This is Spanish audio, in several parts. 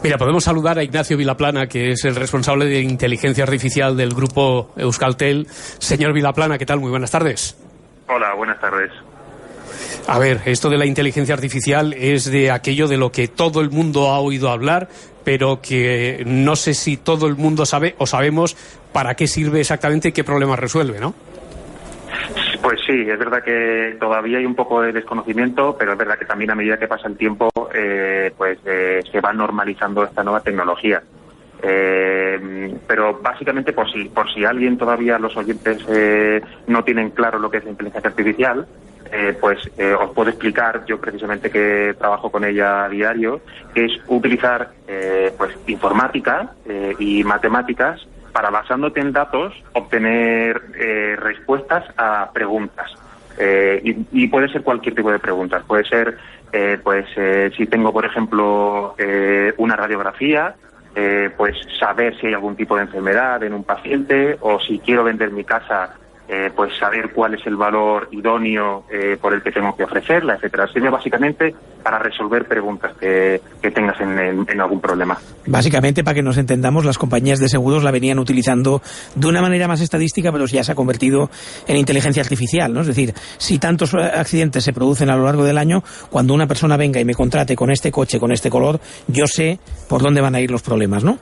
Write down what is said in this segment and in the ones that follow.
Mira, podemos saludar a Ignacio Vilaplana, que es el responsable de inteligencia artificial del grupo Euskaltel. Señor Vilaplana, ¿qué tal? Muy buenas tardes. Hola, buenas tardes. A ver, esto de la inteligencia artificial es de aquello de lo que todo el mundo ha oído hablar, pero que no sé si todo el mundo sabe o sabemos para qué sirve exactamente y qué problemas resuelve, ¿no? Pues sí, es verdad que todavía hay un poco de desconocimiento, pero es verdad que también a medida que pasa el tiempo, se va normalizando esta nueva tecnología. Pero básicamente, por si alguien todavía, los oyentes, no tienen claro lo que es la inteligencia artificial, os puedo explicar, yo precisamente que trabajo con ella a diario, que es utilizar informática y matemáticas para, basándote en datos, obtener respuestas a preguntas. Y puede ser cualquier tipo de preguntas. Puede ser, si tengo, por ejemplo, una radiografía, saber si hay algún tipo de enfermedad en un paciente, o si quiero vender mi casa, saber cuál es el valor idóneo por el que tengo que ofrecerla, etcétera. Sirve básicamente para resolver preguntas que tengas en algún problema. Básicamente, para que nos entendamos, las compañías de seguros la venían utilizando de una manera más estadística, pero ya se ha convertido en inteligencia artificial, ¿no? Es decir, si tantos accidentes se producen a lo largo del año, cuando una persona venga y me contrate con este coche, con este color, yo sé por dónde van a ir los problemas, ¿no?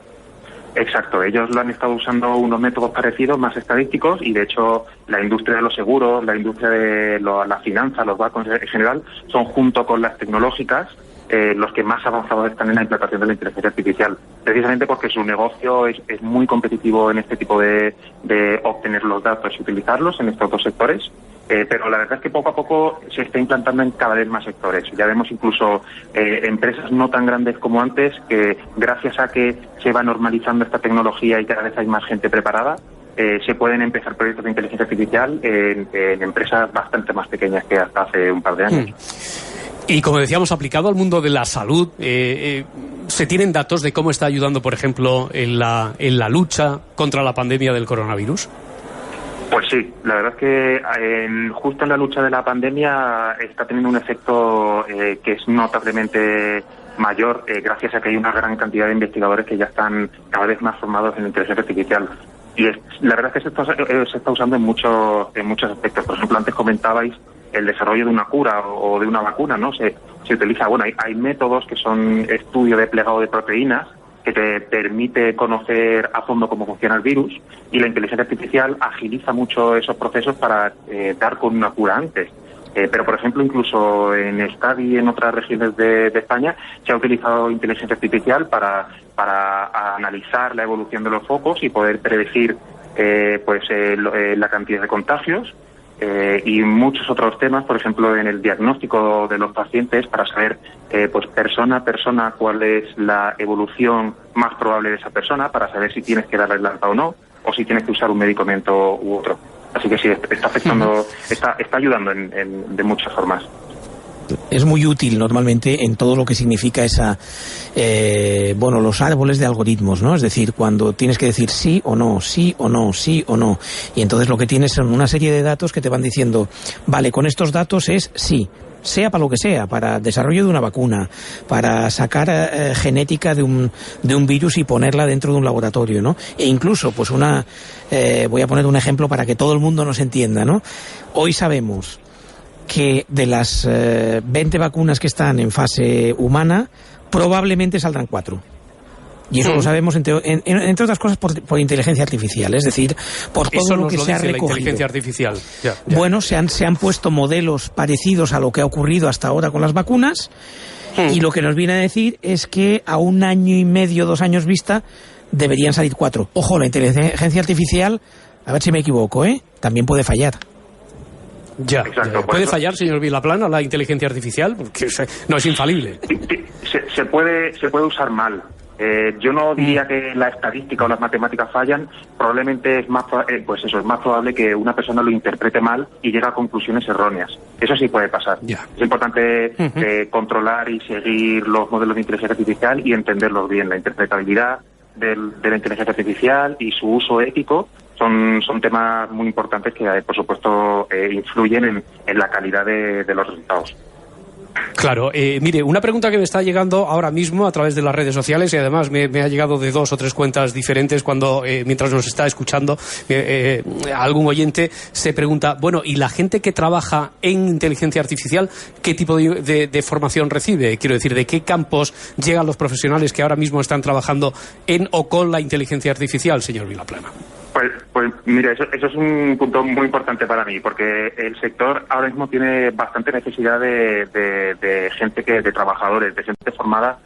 Exacto, ellos lo han estado usando unos métodos parecidos, más estadísticos, y de hecho la industria de los seguros, la industria de la finanza, los bancos en general, son, junto con las tecnológicas, los que más avanzados están en la implantación de la inteligencia artificial, precisamente porque su negocio es muy competitivo en este tipo de obtener los datos y utilizarlos en estos dos sectores. Pero la verdad es que poco a poco se está implantando en cada vez más sectores. Ya vemos incluso empresas no tan grandes como antes que, gracias a que se va normalizando esta tecnología y cada vez hay más gente preparada, se pueden empezar proyectos de inteligencia artificial en empresas bastante más pequeñas que hasta hace un par de años. Y como decíamos, aplicado al mundo de la salud, ¿se tienen datos de cómo está ayudando, por ejemplo, en la lucha contra la pandemia del coronavirus? Pues sí, la verdad es que justo en la lucha de la pandemia está teniendo un efecto que es notablemente mayor, gracias a que hay una gran cantidad de investigadores que ya están cada vez más formados en inteligencia artificial. Y la verdad es que se está usando en muchos aspectos. Por ejemplo, antes comentabais el desarrollo de una cura o de una vacuna, ¿no? Se utiliza, hay métodos que son estudio de plegado de proteínas, que te permite conocer a fondo cómo funciona el virus, y la inteligencia artificial agiliza mucho esos procesos para dar con una cura antes. Pero, por ejemplo, incluso en Euskadi y en otras regiones de España se ha utilizado inteligencia artificial para analizar la evolución de los focos y poder predecir la cantidad de contagios. Y muchos otros temas, por ejemplo, en el diagnóstico de los pacientes, para saber persona a persona cuál es la evolución más probable de esa persona, para saber si tienes que darle el alta o no, o si tienes que usar un medicamento u otro. Así que sí, está afectando, está ayudando de muchas formas. Es muy útil normalmente en todo lo que significa los árboles de algoritmos, ¿no? Es decir, cuando tienes que decir sí o no, sí o no, sí o no. Y entonces lo que tienes son una serie de datos que te van diciendo, vale, con estos datos es sí, sea para lo que sea, para desarrollo de una vacuna, para sacar genética de un virus y ponerla dentro de un laboratorio, ¿no? E incluso, voy a poner un ejemplo para que todo el mundo nos entienda, ¿no? Hoy sabemos que de las 20 vacunas que están en fase humana, probablemente saldrán 4. Y eso lo sabemos, entre otras cosas, por inteligencia artificial. Es decir, por todo lo que se ha recogido. La inteligencia artificial. Ya. Bueno, se han puesto modelos parecidos a lo que ha ocurrido hasta ahora con las vacunas, y lo que nos viene a decir es que a 1 año y medio, 2 años vista, deberían salir 4. Ojo, la inteligencia artificial, a ver si me equivoco, también puede fallar. Ya. Exacto, ¿Puede fallar, señor Vilaplana, la inteligencia artificial? Porque no es infalible. Se puede usar mal. Yo no diría que la estadística o las matemáticas fallan. Probablemente es más probable que una persona lo interprete mal y llegue a conclusiones erróneas. Eso sí puede pasar. Ya. Es importante controlar y seguir los modelos de inteligencia artificial y entenderlos bien. La interpretabilidad de la inteligencia artificial y su uso ético son temas muy importantes que, por supuesto, influyen en la calidad de los resultados. Claro, mire, una pregunta que me está llegando ahora mismo a través de las redes sociales y además me ha llegado de 2 o 3 cuentas diferentes cuando, mientras nos está escuchando, algún oyente se pregunta, bueno, ¿y la gente que trabaja en inteligencia artificial, qué tipo de formación recibe? Quiero decir, ¿de qué campos llegan los profesionales que ahora mismo están trabajando en o con la inteligencia artificial, señor Vilaplana? Pues mira, eso es un punto muy importante para mí, porque el sector ahora mismo tiene bastante necesidad de gente, de trabajadores, de gente formada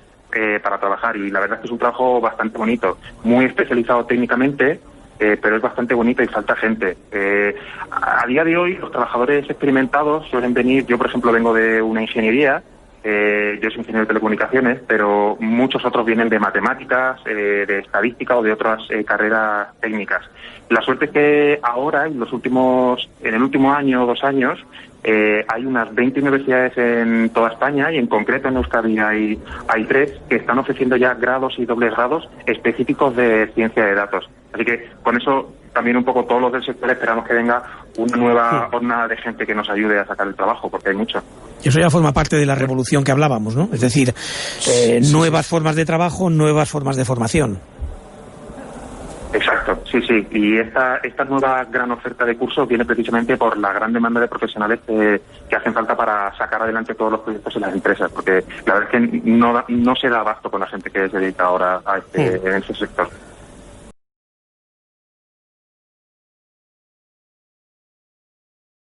para trabajar, y la verdad es que es un trabajo bastante bonito, muy especializado técnicamente, pero es bastante bonito y falta gente. A día de hoy los trabajadores experimentados suelen venir, yo por ejemplo vengo de una ingeniería, yo soy ingeniero de telecomunicaciones, pero muchos otros vienen de matemáticas, de estadística o de otras carreras técnicas. La suerte es que ahora, en el último año o 2 años, hay unas 20 universidades en toda España, y en concreto en Euskadi hay 3 que están ofreciendo ya grados y dobles grados específicos de ciencia de datos. Así que con eso también un poco todos los del sector esperamos que venga una nueva jornada de gente que nos ayude a sacar el trabajo, porque hay mucho. Y eso ya forma parte de la revolución que hablábamos, ¿no? Es decir, nuevas formas de trabajo, nuevas formas de formación. Exacto, sí. Y esta nueva gran oferta de cursos viene precisamente por la gran demanda de profesionales que hacen falta para sacar adelante todos los proyectos en las empresas, porque la verdad es que no se da abasto con la gente que se dedica ahora en ese sector.